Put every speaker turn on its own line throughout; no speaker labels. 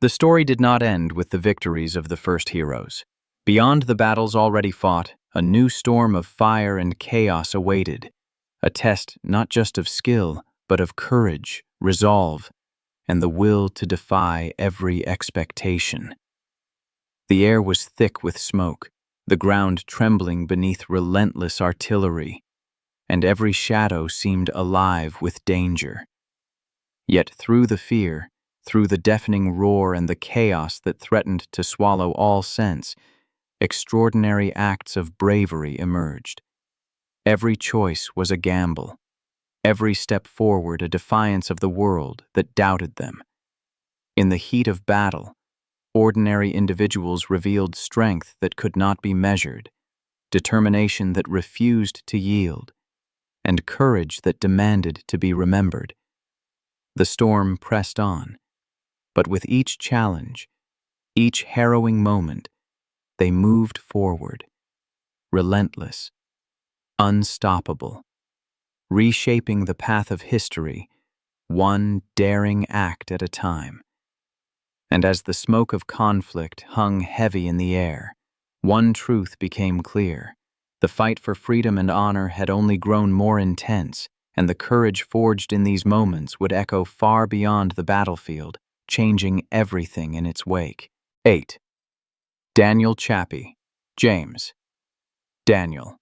The story did not end with the victories of the first heroes. Beyond the battles already fought, a new storm of fire and chaos awaited, a test not just of skill, but of courage, resolve, and the will to defy every expectation. The air was thick with smoke, the ground trembling beneath relentless artillery, and every shadow seemed alive with danger. Yet through the fear, through the deafening roar and the chaos that threatened to swallow all sense, extraordinary acts of bravery emerged. Every choice was a gamble, every step forward a defiance of the world that doubted them. In the heat of battle, ordinary individuals revealed strength that could not be measured, determination that refused to yield, and courage that demanded to be remembered. The storm pressed on, but with each challenge, each harrowing moment, they moved forward, relentless, unstoppable, reshaping the path of history, one daring act at a time. And as the smoke of conflict hung heavy in the air, one truth became clear. The fight for freedom and honor had only grown more intense, and the courage forged in these moments would echo far beyond the battlefield, changing everything in its wake. 8. Daniel Chappie, James. Daniel.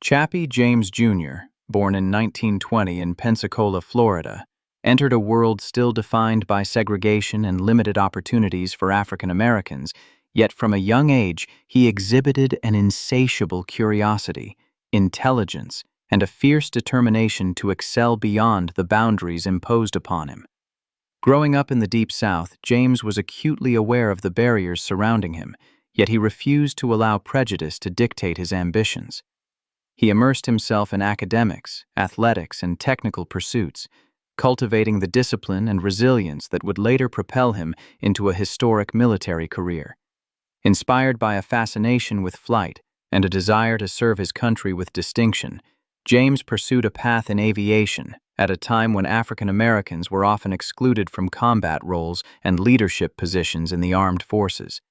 Chappie James Jr., born in 1920 in Pensacola, Florida, entered a world still defined by segregation and limited opportunities for African Americans, yet from a young age he exhibited an insatiable curiosity, intelligence, and a fierce determination to excel beyond the boundaries imposed upon him. Growing up in the Deep South, James was acutely aware of the barriers surrounding him, yet he refused to allow prejudice to dictate his ambitions. He immersed himself in academics, athletics, and technical pursuits, cultivating the discipline and resilience that would later propel him into a historic military career. Inspired by a fascination with flight and a desire to serve his country with distinction, James pursued a path in aviation at a time when African Americans were often excluded from combat roles and leadership positions in the armed forces.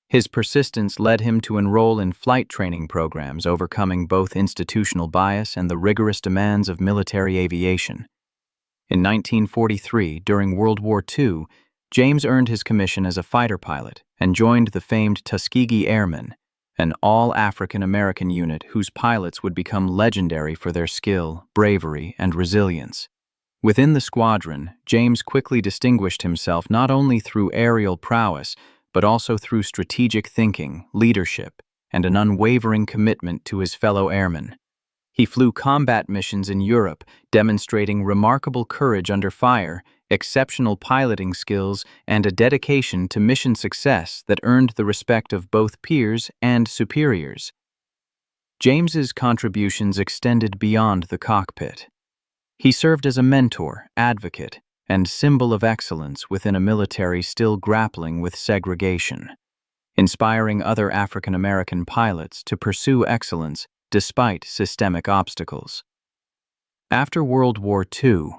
His persistence led him to enroll in flight training programs, overcoming both institutional bias and the rigorous demands of military aviation. In 1943, during World War II, James earned his commission as a fighter pilot and joined the famed Tuskegee Airmen, an all-African American unit whose pilots would become legendary for their skill, bravery, and resilience. Within the squadron, James quickly distinguished himself not only through aerial prowess, but also through strategic thinking, leadership, and an unwavering commitment to his fellow airmen. He flew combat missions in Europe, demonstrating remarkable courage under fire, exceptional piloting skills, and a dedication to mission success that earned the respect of both peers and superiors. James's contributions extended beyond the cockpit. He served as a mentor, advocate, and symbol of excellence within a military still grappling with segregation, inspiring other African American pilots to pursue excellence despite systemic obstacles. After World War II,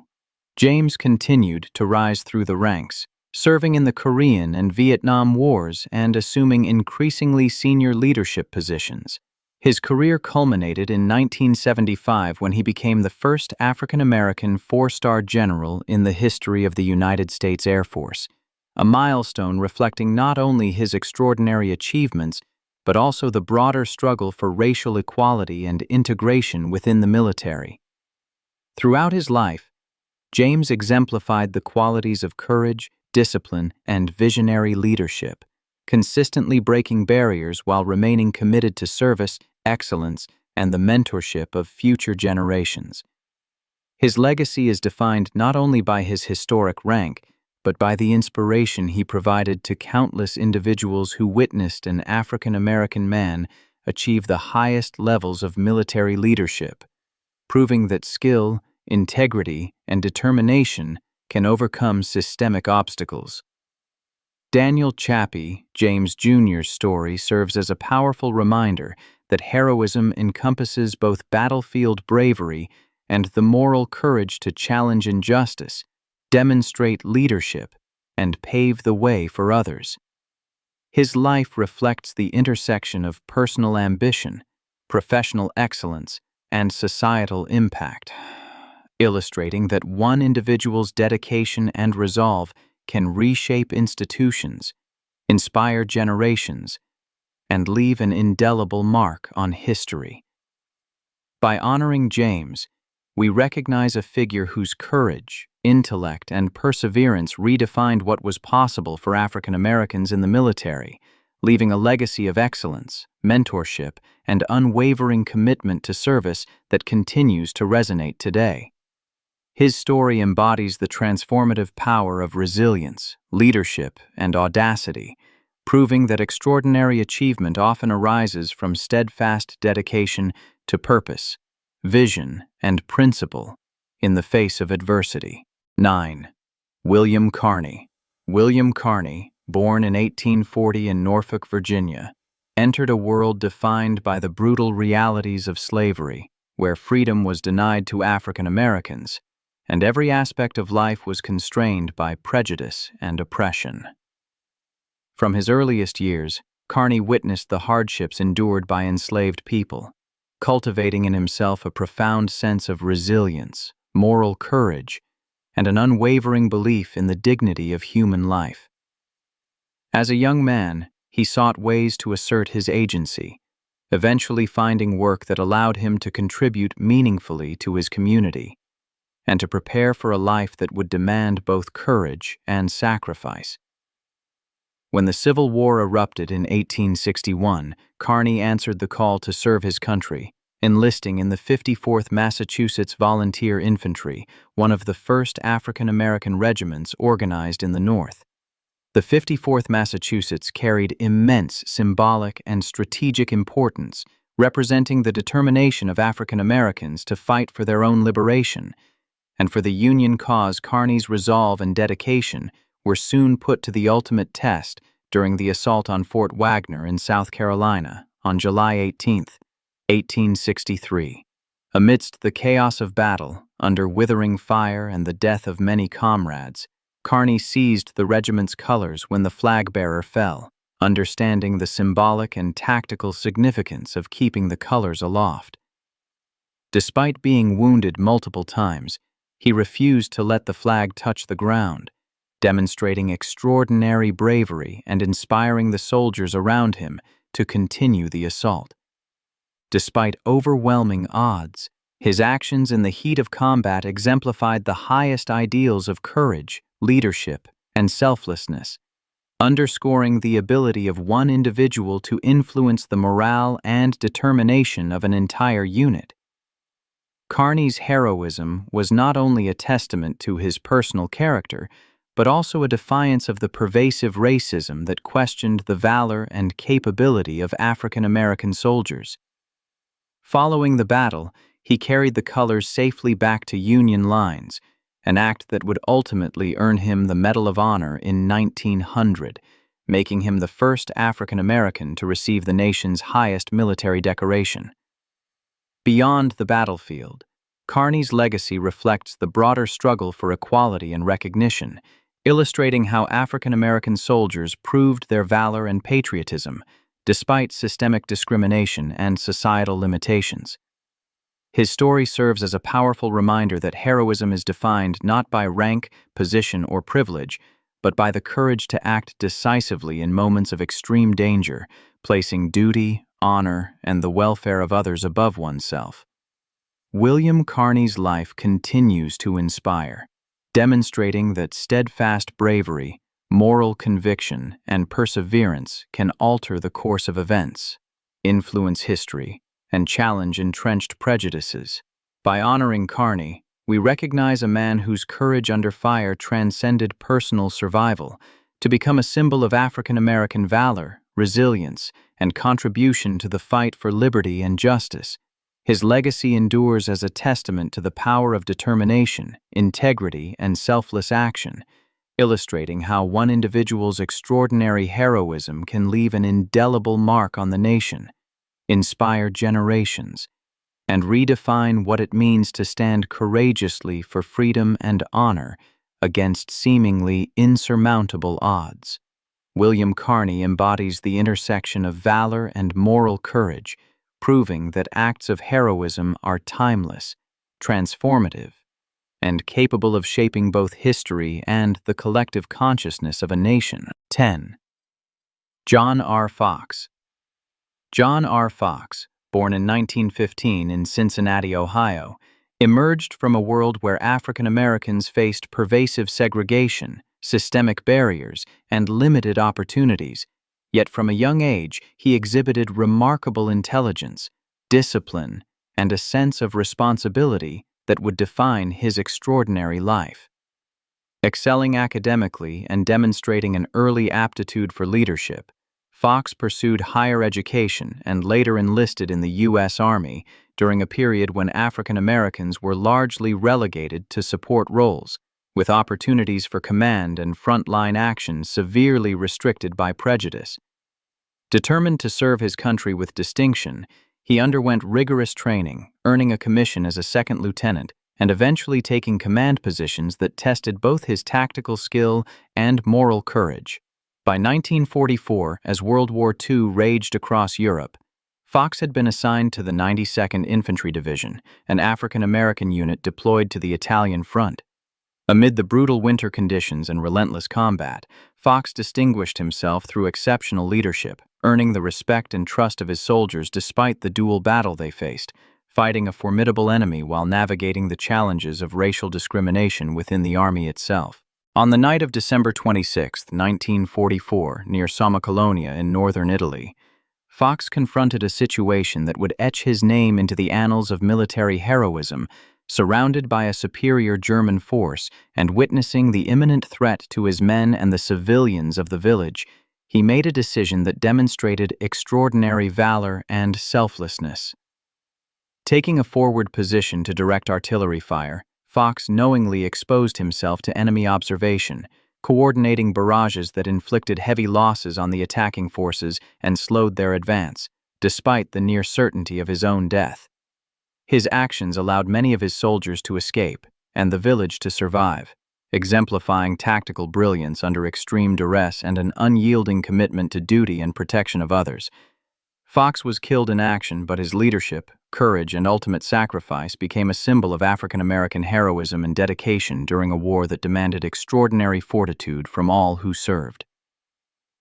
James continued to rise through the ranks, serving in the Korean and Vietnam Wars and assuming increasingly senior leadership positions. His career culminated in 1975 when he became the first African-American four-star general in the history of the United States Air Force, a milestone reflecting not only his extraordinary achievements, but also the broader struggle for racial equality and integration within the military. Throughout his life, James exemplified the qualities of courage, discipline, and visionary leadership, consistently breaking barriers while remaining committed to service, excellence, and the mentorship of future generations. His legacy is defined not only by his historic rank, but by the inspiration he provided to countless individuals who witnessed an African American man achieve the highest levels of military leadership, proving that skill, integrity, and determination can overcome systemic obstacles. Daniel Chappie, James Jr.'s story serves as a powerful reminder that heroism encompasses both battlefield bravery and the moral courage to challenge injustice, demonstrate leadership, and pave the way for others. His life reflects the intersection of personal ambition, professional excellence, and societal impact, illustrating that one individual's dedication and resolve can reshape institutions, inspire generations, and leave an indelible mark on history. By honoring James, we recognize a figure whose courage, intellect, and perseverance redefined what was possible for African Americans in the military, leaving a legacy of excellence, mentorship, and unwavering commitment to service that continues to resonate today. His story embodies the transformative power of resilience, leadership, and audacity, proving that extraordinary achievement often arises from steadfast dedication to purpose, vision, and principle in the face of adversity. 9. William Carney. William Carney, born in 1840 in Norfolk, Virginia, entered a world defined by the brutal realities of slavery, where freedom was denied to African Americans, and every aspect of life was constrained by prejudice and oppression. From his earliest years, Carney witnessed the hardships endured by enslaved people, cultivating in himself a profound sense of resilience, moral courage, and an unwavering belief in the dignity of human life. As a young man, he sought ways to assert his agency, eventually finding work that allowed him to contribute meaningfully to his community, and to prepare for a life that would demand both courage and sacrifice. When the Civil War erupted in 1861, Carney answered the call to serve his country, enlisting in the 54th Massachusetts Volunteer Infantry, one of the first African American regiments organized in the North. The 54th Massachusetts carried immense symbolic and strategic importance, representing the determination of African Americans to fight for their own liberation, and for the Union cause. Carney's resolve and dedication were soon put to the ultimate test during the assault on Fort Wagner in South Carolina on July 18, 1863. Amidst the chaos of battle, under withering fire and the death of many comrades, Carney seized the regiment's colors when the flag-bearer fell, understanding the symbolic and tactical significance of keeping the colors aloft. Despite being wounded multiple times, he refused to let the flag touch the ground, demonstrating extraordinary bravery and inspiring the soldiers around him to continue the assault. Despite overwhelming odds, his actions in the heat of combat exemplified the highest ideals of courage, leadership, and selflessness, underscoring the ability of one individual to influence the morale and determination of an entire unit. Carney's heroism was not only a testament to his personal character, but also a defiance of the pervasive racism that questioned the valor and capability of African American soldiers. Following the battle, he carried the colors safely back to Union lines, an act that would ultimately earn him the Medal of Honor in 1900, making him the first African American to receive the nation's highest military decoration. Beyond the battlefield, Carney's legacy reflects the broader struggle for equality and recognition, illustrating how African American soldiers proved their valor and patriotism despite systemic discrimination and societal limitations. His story serves as a powerful reminder that heroism is defined not by rank, position, or privilege, but by the courage to act decisively in moments of extreme danger, placing duty, honor, and the welfare of others above oneself. William Carney's life continues to inspire, demonstrating that steadfast bravery, moral conviction, and perseverance can alter the course of events, influence history, and challenge entrenched prejudices. By honoring Carney, we recognize a man whose courage under fire transcended personal survival to become a symbol of African American valor, resilience, and contribution to the fight for liberty and justice. His legacy endures as a testament to the power of determination, integrity, and selfless action, illustrating how one individual's extraordinary heroism can leave an indelible mark on the nation, inspire generations, and redefine what it means to stand courageously for freedom and honor against seemingly insurmountable odds. William Carney embodies the intersection of valor and moral courage, proving that acts of heroism are timeless, transformative, and capable of shaping both history and the collective consciousness of a nation. 10. John R. Fox. John R. Fox, born in 1915 in Cincinnati, Ohio, emerged from a world where African Americans faced pervasive segregation, systemic barriers, and limited opportunities. Yet from a young age, he exhibited remarkable intelligence, discipline, and a sense of responsibility that would define his extraordinary life. Excelling academically and demonstrating an early aptitude for leadership, Fox pursued higher education and later enlisted in the U.S. Army during a period when African Americans were largely relegated to support roles, with opportunities for command and frontline action severely restricted by prejudice. Determined to serve his country with distinction, he underwent rigorous training, earning a commission as a second lieutenant, and eventually taking command positions that tested both his tactical skill and moral courage. By 1944, as World War II raged across Europe, Fox had been assigned to the 92nd Infantry Division, an African-American unit deployed to the Italian front. Amid the brutal winter conditions and relentless combat, Fox distinguished himself through exceptional leadership, earning the respect and trust of his soldiers despite the dual battle they faced, fighting a formidable enemy while navigating the challenges of racial discrimination within the Army itself. On the night of December 26, 1944, near Somma in northern Italy, Fox confronted a situation that would etch his name into the annals of military heroism. Surrounded by a superior German force and witnessing the imminent threat to his men and the civilians of the village, he made a decision that demonstrated extraordinary valor and selflessness. Taking a forward position to direct artillery fire, Fox knowingly exposed himself to enemy observation, coordinating barrages that inflicted heavy losses on the attacking forces and slowed their advance, despite the near certainty of his own death. His actions allowed many of his soldiers to escape and the village to survive, exemplifying tactical brilliance under extreme duress and an unyielding commitment to duty and protection of others. Fox was killed in action, but his leadership, courage, and ultimate sacrifice became a symbol of African American heroism and dedication during a war that demanded extraordinary fortitude from all who served.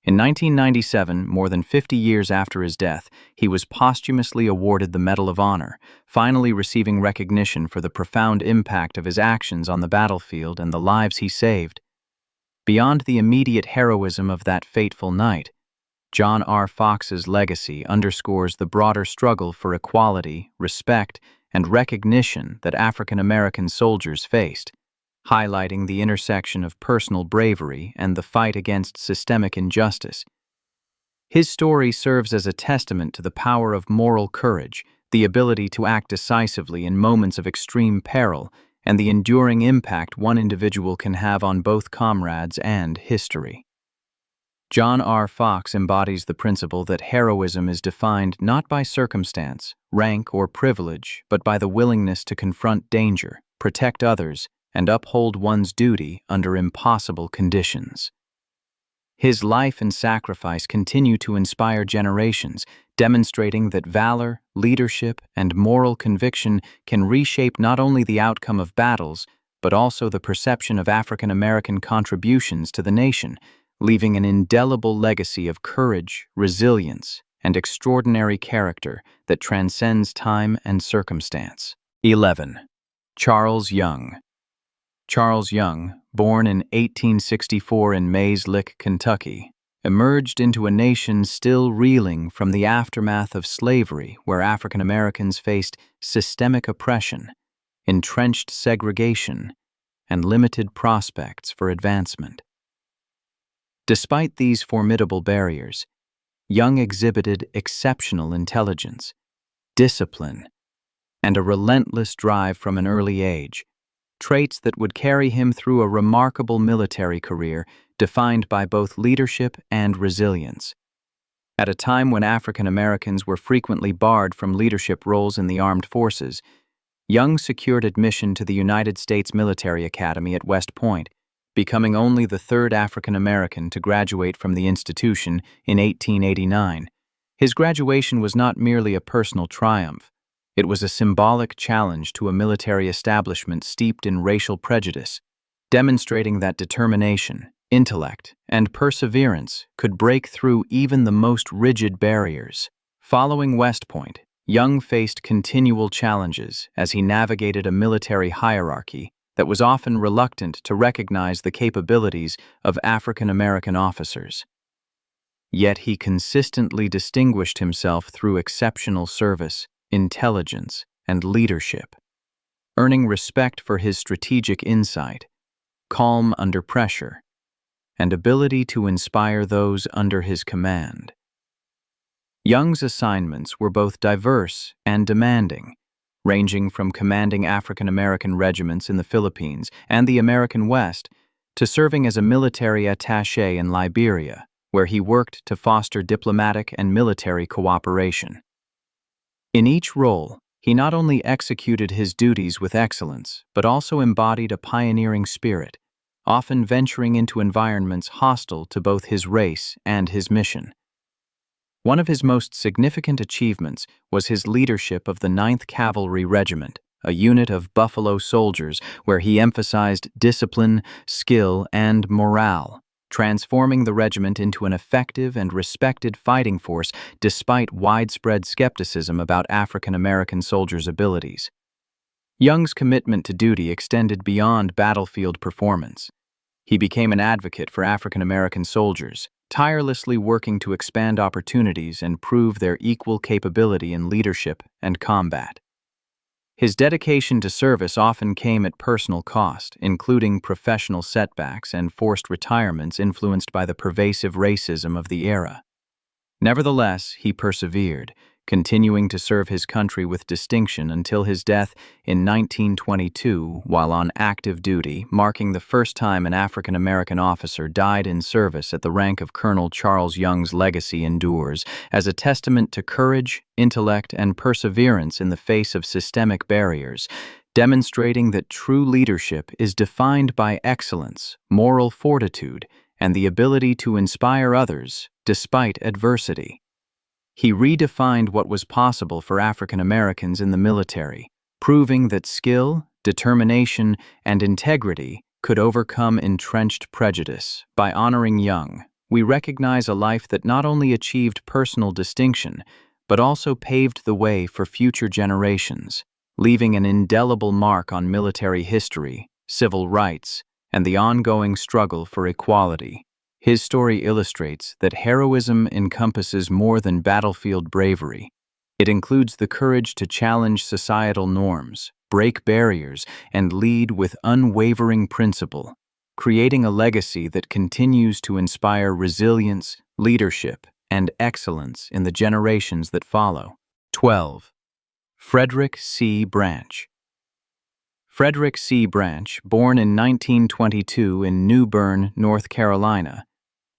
In 1997, more than 50 years after his death, he was posthumously awarded the Medal of Honor, finally receiving recognition for the profound impact of his actions on the battlefield and the lives he saved. Beyond the immediate heroism of that fateful night, John R. Fox's legacy underscores the broader struggle for equality, respect, and recognition that African American soldiers faced, highlighting the intersection of personal bravery and the fight against systemic injustice. His story serves as a testament to the power of moral courage, the ability to act decisively in moments of extreme peril, and the enduring impact one individual can have on both comrades and history. John R. Fox embodies the principle that heroism is defined not by circumstance, rank, or privilege, but by the willingness to confront danger, protect others, and uphold one's duty under impossible conditions. His life and sacrifice continue to inspire generations, demonstrating that valor, leadership, and moral conviction can reshape not only the outcome of battles, but also the perception of African American contributions to the nation, leaving an indelible legacy of courage, resilience, and extraordinary character that transcends time and circumstance. 11. Charles Young. Charles Young, born in 1864 in Mays Lick, Kentucky, emerged into a nation still reeling from the aftermath of slavery, where African Americans faced systemic oppression, entrenched segregation, and limited prospects for advancement. Despite these formidable barriers, Young exhibited exceptional intelligence, discipline, and a relentless drive from an early age, traits that would carry him through a remarkable military career defined by both leadership and resilience. At a time when African Americans were frequently barred from leadership roles in the armed forces, Young secured admission to the United States Military Academy at West Point, becoming only the third African American to graduate from the institution in 1889. His graduation was not merely a personal triumph. It was a symbolic challenge to a military establishment steeped in racial prejudice, demonstrating that determination, intellect, and perseverance could break through even the most rigid barriers. Following West Point, Young faced continual challenges as he navigated a military hierarchy that was often reluctant to recognize the capabilities of African American officers. Yet he consistently distinguished himself through exceptional service, intelligence, and leadership, earning respect for his strategic insight, calm under pressure, and ability to inspire those under his command. Young's assignments were both diverse and demanding, ranging from commanding African American regiments in the Philippines and the American West to serving as a military attaché in Liberia, where he worked to foster diplomatic and military cooperation. In each role, he not only executed his duties with excellence, but also embodied a pioneering spirit, often venturing into environments hostile to both his race and his mission. One of his most significant achievements was his leadership of the 9th Cavalry Regiment, a unit of Buffalo soldiers where he emphasized discipline, skill, and morale, transforming the regiment into an effective and respected fighting force despite widespread skepticism about African American soldiers' abilities. Young's commitment to duty extended beyond battlefield performance. He became an advocate for African American soldiers, tirelessly working to expand opportunities and prove their equal capability in leadership and combat. His dedication to service often came at personal cost, including professional setbacks and forced retirements influenced by the pervasive racism of the era. Nevertheless, he persevered, continuing to serve his country with distinction until his death in 1922 while on active duty, marking the first time an African American officer died in service at the rank of Colonel. Charles Young's legacy endures as a testament to courage, intellect, and perseverance in the face of systemic barriers, demonstrating that true leadership is defined by excellence, moral fortitude, and the ability to inspire others despite adversity. He redefined what was possible for African Americans in the military, proving that skill, determination, and integrity could overcome entrenched prejudice. By honoring Young, we recognize a life that not only achieved personal distinction, but also paved the way for future generations, leaving an indelible mark on military history, civil rights, and the ongoing struggle for equality. His story illustrates that heroism encompasses more than battlefield bravery. It includes the courage to challenge societal norms, break barriers, and lead with unwavering principle, creating a legacy that continues to inspire resilience, leadership, and excellence in the generations that follow. 12. Frederick C. Branch. Frederick C. Branch, born in 1922 in New Bern, North Carolina,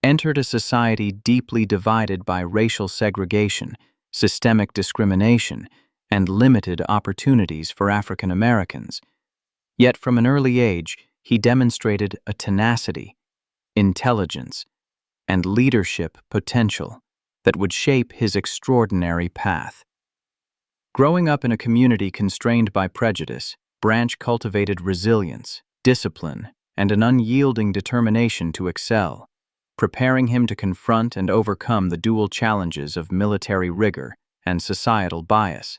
entered a society deeply divided by racial segregation, systemic discrimination, and limited opportunities for African Americans. Yet from an early age, he demonstrated a tenacity, intelligence, and leadership potential that would shape his extraordinary path. Growing up in a community constrained by prejudice, Branch cultivated resilience, discipline, and an unyielding determination to excel, preparing him to confront and overcome the dual challenges of military rigor and societal bias.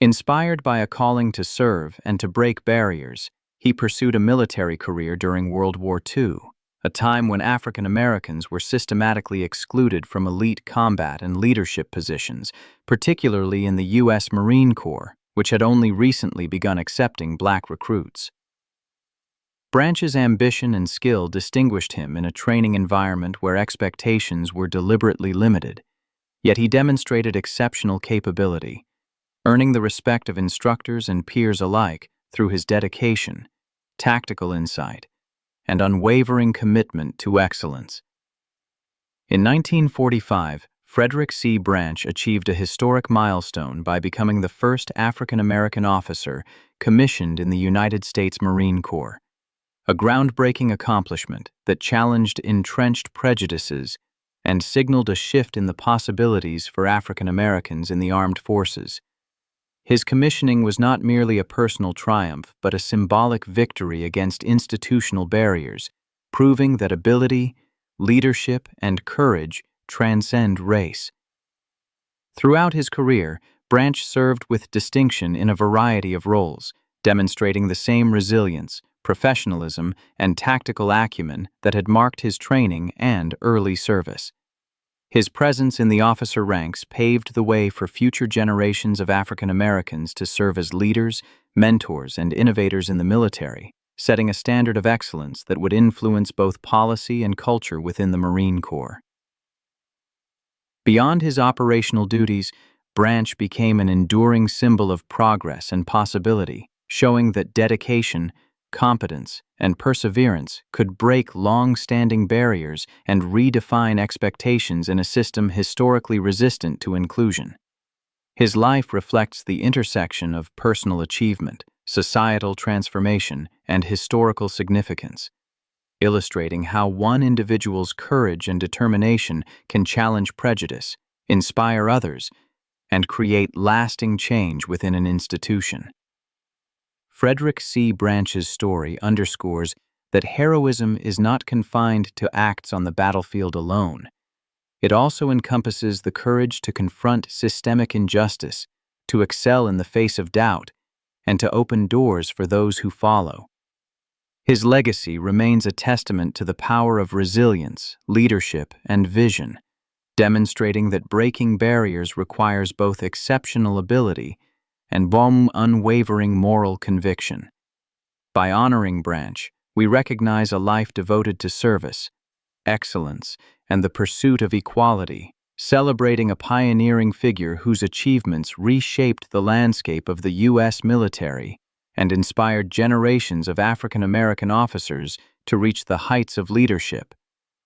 Inspired by a calling to serve and to break barriers, he pursued a military career during World War II, a time when African Americans were systematically excluded from elite combat and leadership positions, particularly in the U.S. Marine Corps, which had only recently begun accepting black recruits. Branch's ambition and skill distinguished him in a training environment where expectations were deliberately limited, yet he demonstrated exceptional capability, earning the respect of instructors and peers alike through his dedication, tactical insight, and unwavering commitment to excellence. In 1945, Frederick C. Branch achieved a historic milestone by becoming the first African American officer commissioned in the United States Marine Corps. a groundbreaking accomplishment that challenged entrenched prejudices and signaled a shift in the possibilities for African Americans in the armed forces. His commissioning was not merely a personal triumph, but a symbolic victory against institutional barriers, proving that ability, leadership, and courage transcend race. Throughout his career, Branch served with distinction in a variety of roles, demonstrating the same resilience, professionalism, and tactical acumen that had marked his training and early service. His presence in the officer ranks paved the way for future generations of African Americans to serve as leaders, mentors, and innovators in the military, setting a standard of excellence that would influence both policy and culture within the Marine Corps. Beyond his operational duties, Branch became an enduring symbol of progress and possibility, showing that dedication, competence, and perseverance could break long-standing barriers and redefine expectations in a system historically resistant to inclusion. His life reflects the intersection of personal achievement, societal transformation, and historical significance, illustrating how one individual's courage and determination can challenge prejudice, inspire others, and create lasting change within an institution. Frederick C. Branch's story underscores that heroism is not confined to acts on the battlefield alone. It also encompasses the courage to confront systemic injustice, to excel in the face of doubt, and to open doors for those who follow. His legacy remains a testament to the power of resilience, leadership, and vision, demonstrating that breaking barriers requires both exceptional ability and unwavering moral conviction. By honoring Branch, we recognize a life devoted to service, excellence, and the pursuit of equality, celebrating a pioneering figure whose achievements reshaped the landscape of the U.S. military and inspired generations of African American officers to reach the heights of leadership,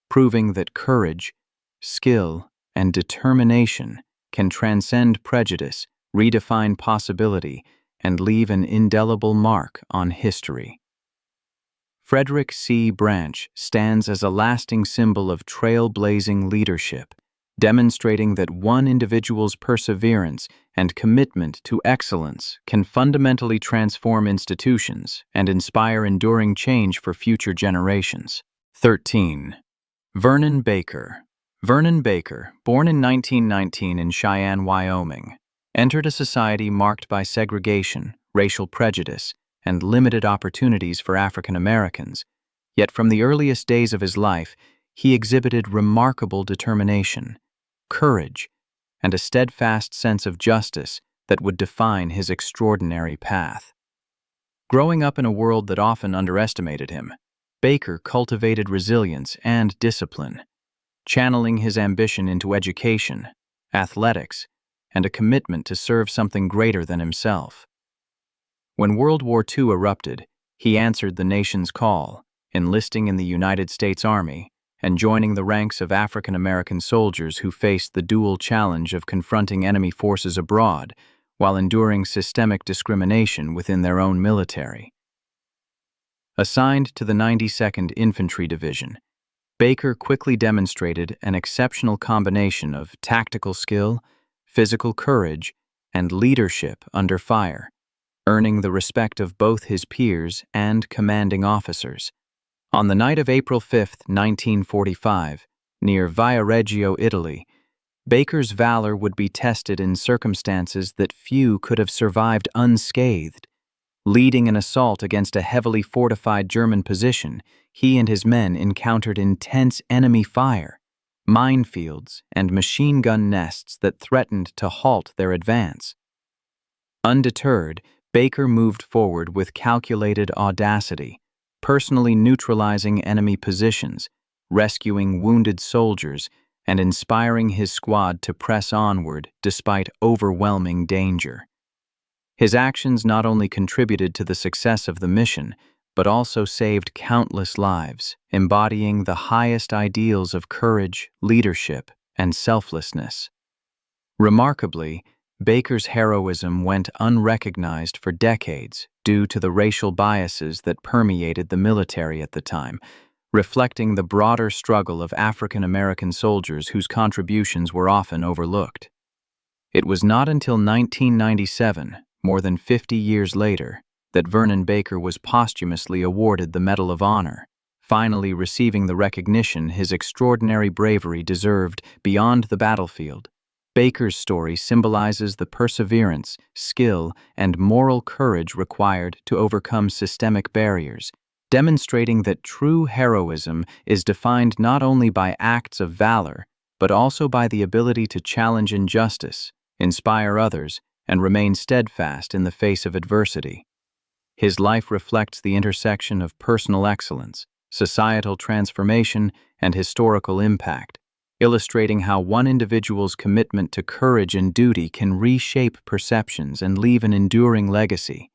proving that courage, skill, and determination can transcend prejudice, redefine possibility, and leave an indelible mark on history. Frederick C. Branch stands as a lasting symbol of trailblazing leadership, demonstrating that one individual's perseverance and commitment to excellence can fundamentally transform institutions and inspire enduring change for future generations. 13. Vernon Baker. Vernon Baker, born in 1919 in Cheyenne, Wyoming, entered a society marked by segregation, racial prejudice, and limited opportunities for African Americans. Yet from the earliest days of his life, he exhibited remarkable determination, courage, and a steadfast sense of justice that would define his extraordinary path. Growing up in a world that often underestimated him, Baker cultivated resilience and discipline, channeling his ambition into education, athletics, and a commitment to serve something greater than himself. When World War II erupted, he answered the nation's call, enlisting in the United States Army and joining the ranks of African American soldiers who faced the dual challenge of confronting enemy forces abroad while enduring systemic discrimination within their own military. Assigned to the 92nd Infantry Division, Baker quickly demonstrated an exceptional combination of tactical skill, physical courage, and leadership under fire, earning the respect of both his peers and commanding officers. On the night of April 5, 1945, near Viareggio, Italy, Baker's valor would be tested in circumstances that few could have survived unscathed. Leading an assault against a heavily fortified German position, he and his men encountered intense enemy fire, minefields, and machine gun nests that threatened to halt their advance. Undeterred, Baker moved forward with calculated audacity, personally neutralizing enemy positions, rescuing wounded soldiers, and inspiring his squad to press onward despite overwhelming danger. His actions not only contributed to the success of the mission, but also saved countless lives, embodying the highest ideals of courage, leadership, and selflessness. Remarkably, Baker's heroism went unrecognized for decades due to the racial biases that permeated the military at the time, reflecting the broader struggle of African American soldiers whose contributions were often overlooked. It was not until 1997, more than 50 years later, that Vernon Baker was posthumously awarded the Medal of Honor, finally receiving the recognition his extraordinary bravery deserved beyond the battlefield. Baker's story symbolizes the perseverance, skill, and moral courage required to overcome systemic barriers, demonstrating that true heroism is defined not only by acts of valor, but also by the ability to challenge injustice, inspire others, and remain steadfast in the face of adversity. His life reflects the intersection of personal excellence, societal transformation, and historical impact, illustrating how one individual's commitment to courage and duty can reshape perceptions and leave an enduring legacy.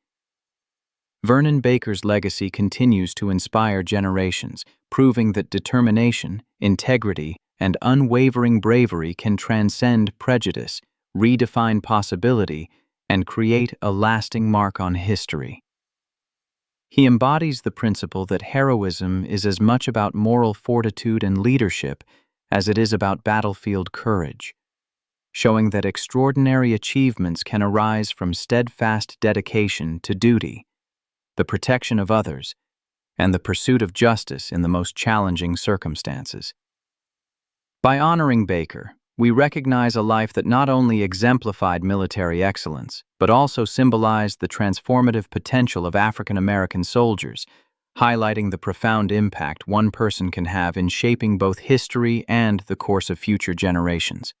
Vernon Baker's legacy continues to inspire generations, proving that determination, integrity, and unwavering bravery can transcend prejudice, redefine possibility, and create a lasting mark on history. He embodies the principle that heroism is as much about moral fortitude and leadership as it is about battlefield courage, showing that extraordinary achievements can arise from steadfast dedication to duty, the protection of others, and the pursuit of justice in the most challenging circumstances. By honoring Baker, we recognize a life that not only exemplified military excellence, but also symbolized the transformative potential of African American soldiers, highlighting the profound impact one person can have in shaping both history and the course of future generations.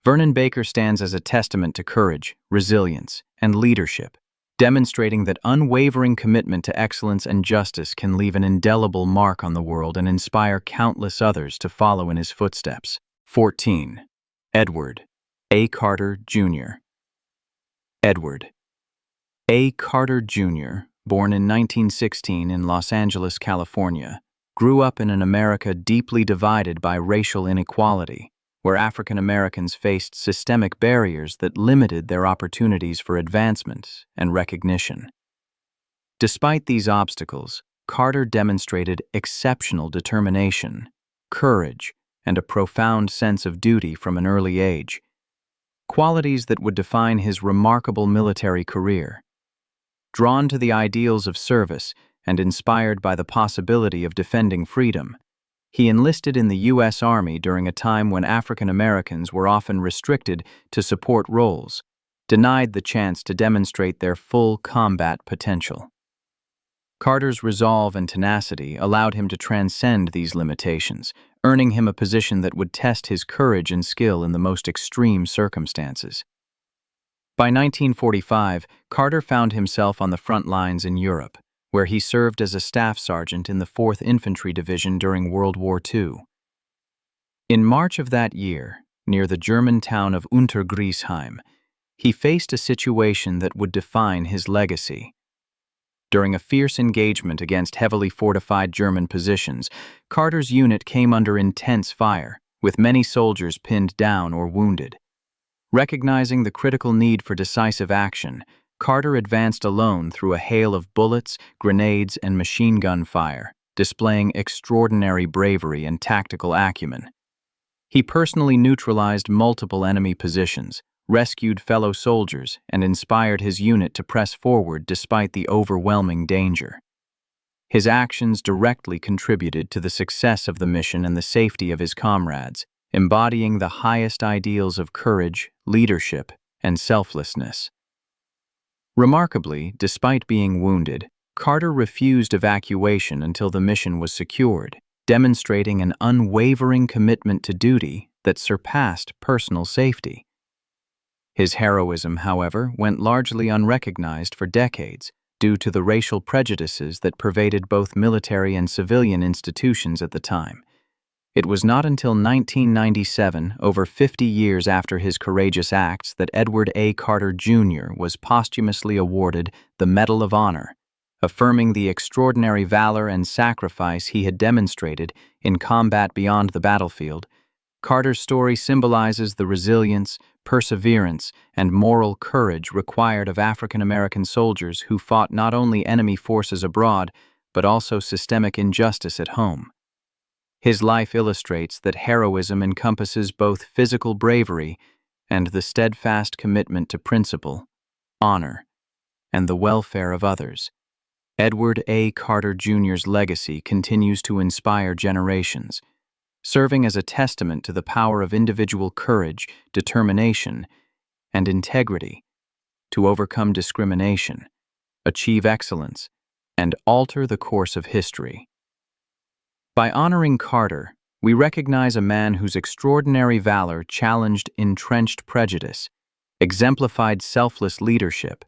Vernon Baker stands as a testament to courage, resilience, and leadership, demonstrating that unwavering commitment to excellence and justice can leave an indelible mark on the world and inspire countless others to follow in his footsteps. 14. Edward A. Carter, Jr. Edward A. Carter, Jr., born in 1916 in Los Angeles, California, grew up in an America deeply divided by racial inequality, where African Americans faced systemic barriers that limited their opportunities for advancement and recognition. Despite these obstacles, Carter demonstrated exceptional determination, courage, and a profound sense of duty from an early age, qualities that would define his remarkable military career. Drawn to the ideals of service and inspired by the possibility of defending freedom, he enlisted in the U.S. Army during a time when African Americans were often restricted to support roles, denied the chance to demonstrate their full combat potential. Carter's resolve and tenacity allowed him to transcend these limitations, earning him a position that would test his courage and skill in the most extreme circumstances. By 1945, Carter found himself on the front lines in Europe, where he served as a staff sergeant in the 4th Infantry Division during World War II. In March of that year, near the German town of Untergriesheim, he faced a situation that would define his legacy. During a fierce engagement against heavily fortified German positions, Carter's unit came under intense fire, with many soldiers pinned down or wounded. Recognizing the critical need for decisive action, Carter advanced alone through a hail of bullets, grenades, and machine gun fire, displaying extraordinary bravery and tactical acumen. He personally neutralized multiple enemy positions, rescued fellow soldiers, and inspired his unit to press forward despite the overwhelming danger. His actions directly contributed to the success of the mission and the safety of his comrades, embodying the highest ideals of courage, leadership, and selflessness. Remarkably, despite being wounded, Carter refused evacuation until the mission was secured, demonstrating an unwavering commitment to duty that surpassed personal safety. His heroism, however, went largely unrecognized for decades due to the racial prejudices that pervaded both military and civilian institutions at the time. It was not until 1997, over 50 years after his courageous acts, that Edward A. Carter, Jr. was posthumously awarded the Medal of Honor, affirming the extraordinary valor and sacrifice he had demonstrated in combat beyond the battlefield. Carter's story symbolizes the resilience, perseverance, and moral courage required of African American soldiers who fought not only enemy forces abroad, but also systemic injustice at home. His life illustrates that heroism encompasses both physical bravery and the steadfast commitment to principle, honor, and the welfare of others. Edward A. Carter Jr.'s legacy continues to inspire generations, serving as a testament to the power of individual courage, determination, and integrity to overcome discrimination, achieve excellence, and alter the course of history. By honoring Carter, we recognize a man whose extraordinary valor challenged entrenched prejudice, exemplified selfless leadership,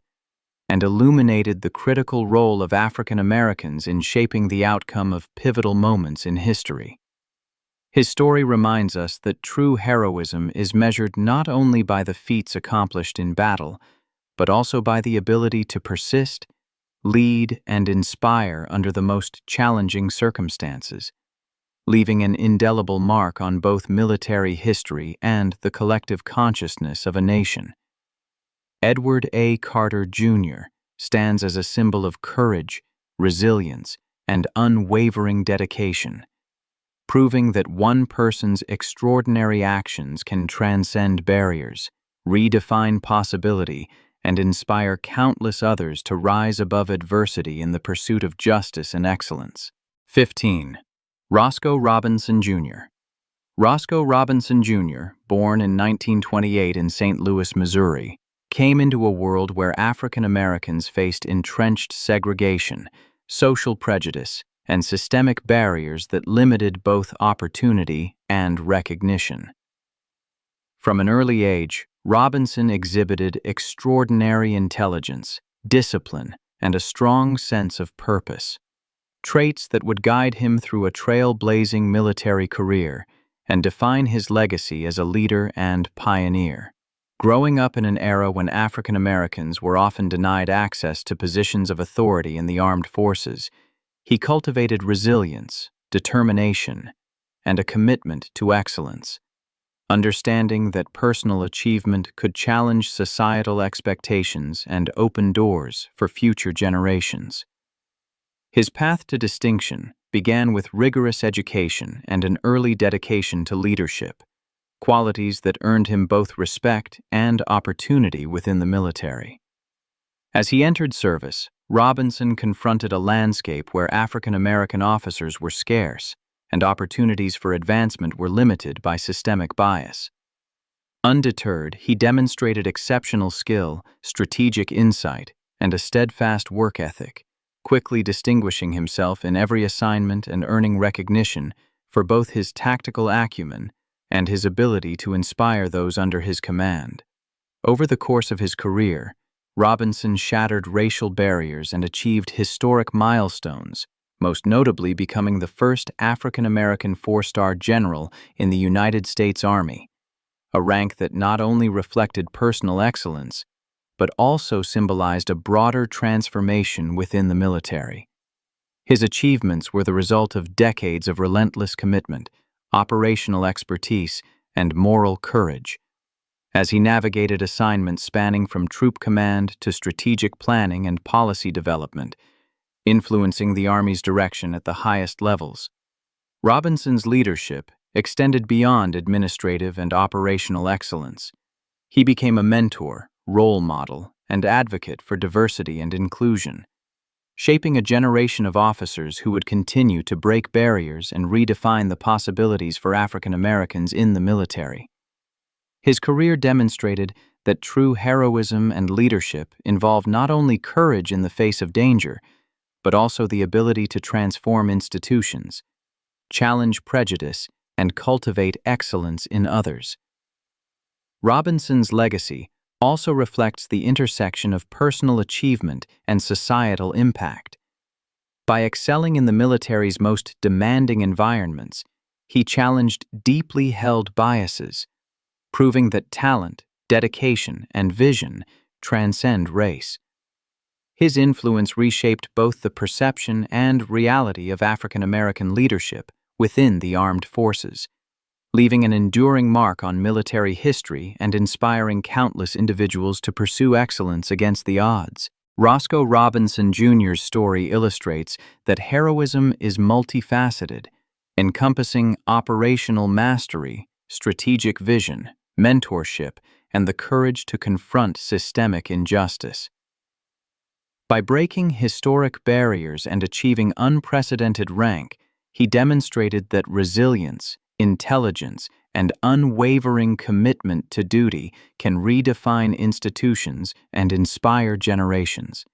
and illuminated the critical role of African Americans in shaping the outcome of pivotal moments in history. His story reminds us that true heroism is measured not only by the feats accomplished in battle, but also by the ability to persist, lead, and inspire under the most challenging circumstances, leaving an indelible mark on both military history and the collective consciousness of a nation. Edward A. Carter Jr. stands as a symbol of courage, resilience, and unwavering dedication, proving that one person's extraordinary actions can transcend barriers, redefine possibility, and inspire countless others to rise above adversity in the pursuit of justice and excellence. 15. Roscoe Robinson Jr. Roscoe Robinson Jr., born in 1928 in St. Louis, Missouri, came into a world where African Americans faced entrenched segregation, social prejudice, and systemic barriers that limited both opportunity and recognition. From an early age, Robinson exhibited extraordinary intelligence, discipline, and a strong sense of purpose, traits that would guide him through a trailblazing military career and define his legacy as a leader and pioneer. Growing up in an era when African Americans were often denied access to positions of authority in the armed forces, he cultivated resilience, determination, and a commitment to excellence, understanding that personal achievement could challenge societal expectations and open doors for future generations. His path to distinction began with rigorous education and an early dedication to leadership, qualities that earned him both respect and opportunity within the military. As he entered service, Robinson confronted a landscape where African American officers were scarce and opportunities for advancement were limited by systemic bias. Undeterred, he demonstrated exceptional skill, strategic insight, and a steadfast work ethic, quickly distinguishing himself in every assignment and earning recognition for both his tactical acumen and his ability to inspire those under his command. Over the course of his career, Robinson shattered racial barriers and achieved historic milestones, most notably becoming the first African American four-star general in the United States Army, a rank that not only reflected personal excellence, but also symbolized a broader transformation within the military. His achievements were the result of decades of relentless commitment, operational expertise, and moral courage. As he navigated assignments spanning from troop command to strategic planning and policy development, influencing the Army's direction at the highest levels, Robinson's leadership extended beyond administrative and operational excellence. He became a mentor, role model, and advocate for diversity and inclusion, shaping a generation of officers who would continue to break barriers and redefine the possibilities for African Americans in the military. His career demonstrated that true heroism and leadership involve not only courage in the face of danger, but also the ability to transform institutions, challenge prejudice, and cultivate excellence in others. Robinson's legacy also reflects the intersection of personal achievement and societal impact. By excelling in the military's most demanding environments, he challenged deeply held biases, proving that talent, dedication, and vision transcend race. His influence reshaped both the perception and reality of African American leadership within the armed forces, leaving an enduring mark on military history and inspiring countless individuals to pursue excellence against the odds. Roscoe Robinson Jr.'s story illustrates that heroism is multifaceted, encompassing operational mastery, strategic vision, mentorship, and the courage to confront systemic injustice. By breaking historic barriers and achieving unprecedented rank, he demonstrated that resilience, intelligence, and unwavering commitment to duty can redefine institutions and inspire generations.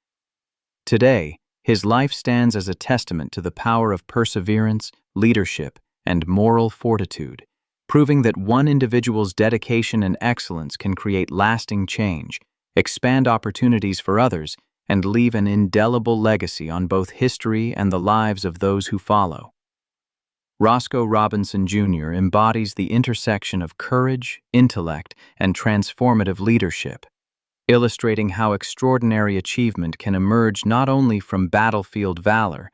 Today, his life stands as a testament to the power of perseverance, leadership, and moral fortitude, proving that one individual's dedication and excellence can create lasting change, expand opportunities for others, and leave an indelible legacy on both history and the lives of those who follow. Roscoe Robinson Jr. embodies the intersection of courage, intellect, and transformative leadership, illustrating how extraordinary achievement can emerge not only from battlefield valor,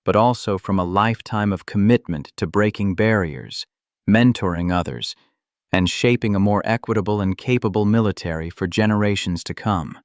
but also from a lifetime of commitment to breaking barriers, mentoring others, and shaping a more equitable and capable military for generations to come.